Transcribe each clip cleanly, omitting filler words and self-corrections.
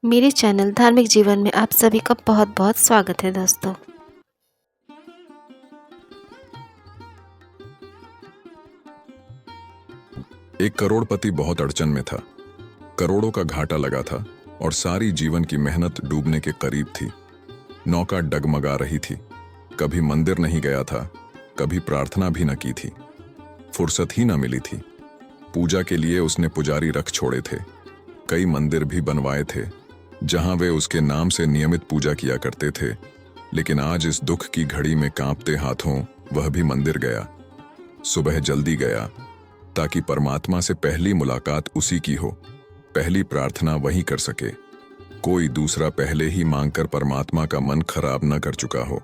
मेरे चैनल धार्मिक जीवन में आप सभी का बहुत बहुत स्वागत है दोस्तों। एक करोड़पति बहुत अड़चन में था। करोड़ों का घाटा लगा था और सारी जीवन की मेहनत डूबने के करीब थी। नौका डगमगा रही थी। कभी मंदिर नहीं गया था, कभी प्रार्थना भी न की थी। फुर्सत ही न मिली थी। पूजा के लिए उसने पुजारी रख छोड़े थे। कई मंदिर भी बनवाए थे जहां वे उसके नाम से नियमित पूजा किया करते थे। लेकिन आज इस दुख की घड़ी में कांपते हाथों वह भी मंदिर गया। सुबह जल्दी गया ताकि परमात्मा से पहली मुलाकात उसी की हो, पहली प्रार्थना वही कर सके। कोई दूसरा पहले ही मांगकर परमात्मा का मन खराब न कर चुका हो।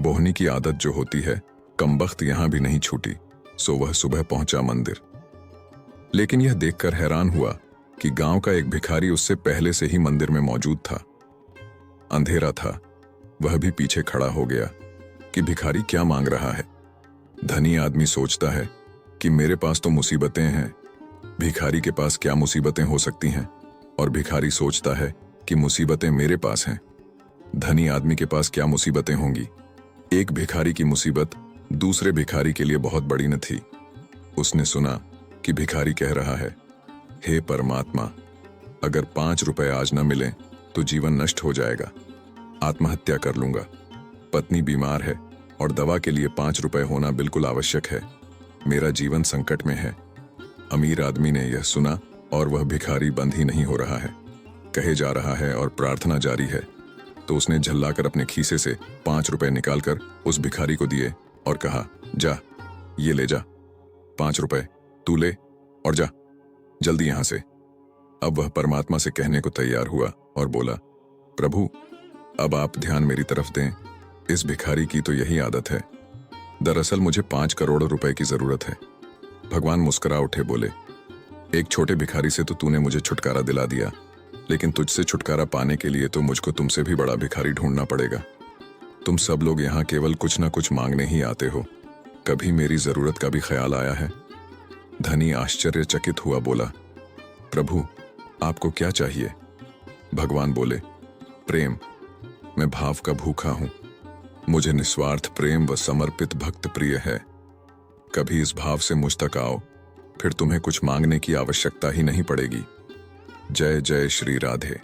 बोहनी की आदत जो होती है, कमबख्त यहां भी नहीं छूटी, सो वह सुबह पहुंचा मंदिर। लेकिन यह देखकर हैरान हुआ कि गांव का एक भिखारी उससे पहले से ही मंदिर में मौजूद था। अंधेरा था, वह भी पीछे खड़ा हो गया कि भिखारी क्या मांग रहा है। धनी आदमी सोचता है कि मेरे पास तो मुसीबतें हैं, भिखारी के पास क्या मुसीबतें हो सकती हैं, और भिखारी सोचता है कि मुसीबतें मेरे पास हैं, धनी आदमी के पास क्या मुसीबतें होंगी। एक भिखारी की मुसीबत दूसरे भिखारी के लिए बहुत बड़ी न थी। उसने सुना कि भिखारी कह रहा है, हे परमात्मा, अगर 5 रुपए आज न मिले तो जीवन नष्ट हो जाएगा, आत्महत्या कर लूंगा। पत्नी बीमार है और दवा के लिए 5 रुपए होना बिल्कुल आवश्यक है। मेरा जीवन संकट में है। अमीर आदमी ने यह सुना और वह भिखारी बंद ही नहीं हो रहा है, कहे जा रहा है और प्रार्थना जारी है। तो उसने झल्लाकर अपने खीसे से 5 रुपए निकालकर उस भिखारी को दिए और कहा, जा, ये ले जा, 5 रुपए तू ले और जा जल्दी यहां से। अब वह परमात्मा से कहने को तैयार हुआ और बोला, प्रभु, अब आप ध्यान मेरी तरफ दें। इस भिखारी की तो यही आदत है। दरअसल मुझे 5 करोड़ रुपए की जरूरत है। भगवान मुस्कुरा उठे, बोले, एक छोटे भिखारी से तो तूने मुझे छुटकारा दिला दिया, लेकिन तुझसे छुटकारा पाने के लिए तो मुझको तुमसे भी बड़ा भिखारी ढूंढना पड़ेगा। तुम सब लोग यहाँ केवल कुछ ना कुछ मांगने ही आते हो, कभी मेरी जरूरत का भी ख्याल आया है? धनी आश्चर्यचकित हुआ, बोला, प्रभु, आपको क्या चाहिए? भगवान बोले, प्रेम। मैं भाव का भूखा हूं। मुझे निस्वार्थ प्रेम व समर्पित भक्त प्रिय है। कभी इस भाव से मुझ तक आओ, फिर तुम्हें कुछ मांगने की आवश्यकता ही नहीं पड़ेगी। जय जय श्री राधे।